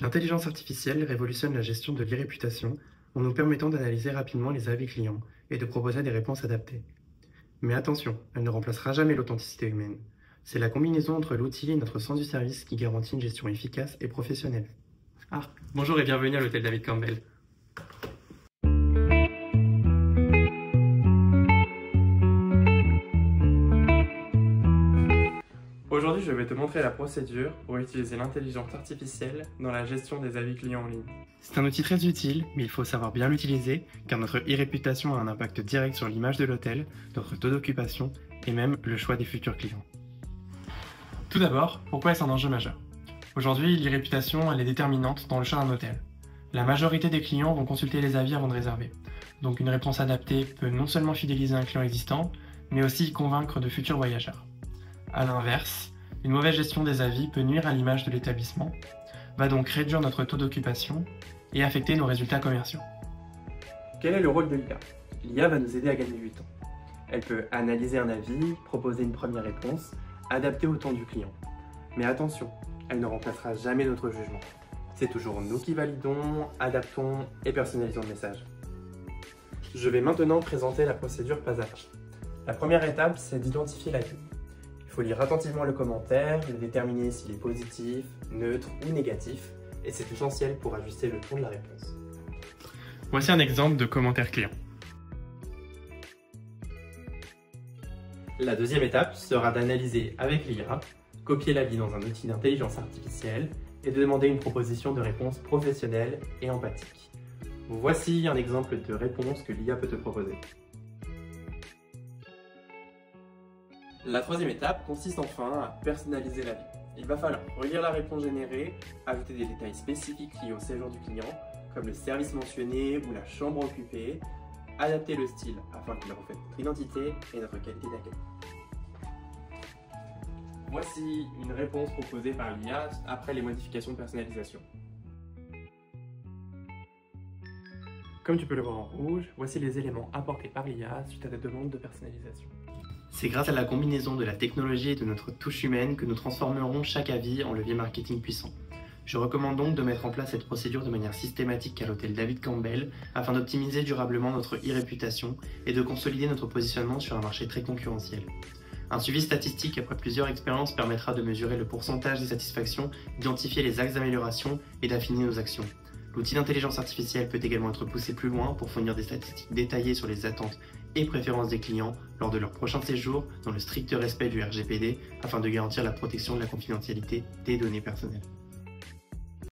L'intelligence artificielle révolutionne la gestion de l'e-réputation en nous permettant d'analyser rapidement les avis clients et de proposer des réponses adaptées. Mais attention, elle ne remplacera jamais l'authenticité humaine. C'est la combinaison entre l'outil et notre sens du service qui garantit une gestion efficace et professionnelle. Ah, bonjour et bienvenue à l'hôtel David Campbell. Aujourd'hui, je vais te montrer la procédure pour utiliser l'intelligence artificielle dans la gestion des avis clients en ligne. C'est un outil très utile, mais il faut savoir bien l'utiliser, car notre e-réputation a un impact direct sur l'image de l'hôtel, notre taux d'occupation et même le choix des futurs clients. Tout d'abord, pourquoi est-ce un enjeu majeur? Aujourd'hui, l'e-réputation elle est déterminante dans le choix d'un hôtel. La majorité des clients vont consulter les avis avant de réserver. Donc une réponse adaptée peut non seulement fidéliser un client existant, mais aussi convaincre de futurs voyageurs. A l'inverse, une mauvaise gestion des avis peut nuire à l'image de l'établissement, va donc réduire notre taux d'occupation et affecter nos résultats commerciaux. Quel est le rôle de l'IA? L'IA va nous aider à gagner du temps. Elle peut analyser un avis, proposer une première réponse, adapter au temps du client. Mais attention, elle ne remplacera jamais notre jugement. C'est toujours nous qui validons, adaptons et personnalisons le message. Je vais maintenant présenter la procédure pas à pas. La première étape, c'est d'identifier l'avis. Il faut lire attentivement le commentaire, déterminer s'il est positif, neutre ou négatif, et c'est essentiel pour ajuster le ton de la réponse. Voici un exemple de commentaire client. La deuxième étape sera d'analyser avec l'IA, copier l'avis dans un outil d'intelligence artificielle et de demander une proposition de réponse professionnelle et empathique. Voici un exemple de réponse que l'IA peut te proposer. La troisième étape consiste enfin à personnaliser l'avis. Il va falloir relire la réponse générée, ajouter des détails spécifiques liés au séjour du client, comme le service mentionné ou la chambre occupée, adapter le style afin qu'il reflète notre identité et notre qualité d'accueil. Voici une réponse proposée par l'IA après les modifications de personnalisation. Comme tu peux le voir en rouge, voici les éléments apportés par l'IA suite à des demandes de personnalisation. C'est grâce à la combinaison de la technologie et de notre touche humaine que nous transformerons chaque avis en levier marketing puissant. Je recommande donc de mettre en place cette procédure de manière systématique à l'hôtel David Campbell afin d'optimiser durablement notre e-réputation et de consolider notre positionnement sur un marché très concurrentiel. Un suivi statistique après plusieurs expériences permettra de mesurer le pourcentage de satisfaction, d'identifier les axes d'amélioration et d'affiner nos actions. L'outil d'intelligence artificielle peut également être poussé plus loin pour fournir des statistiques détaillées sur les attentes et préférences des clients lors de leur prochain séjour dans le strict respect du RGPD afin de garantir la protection de la confidentialité des données personnelles.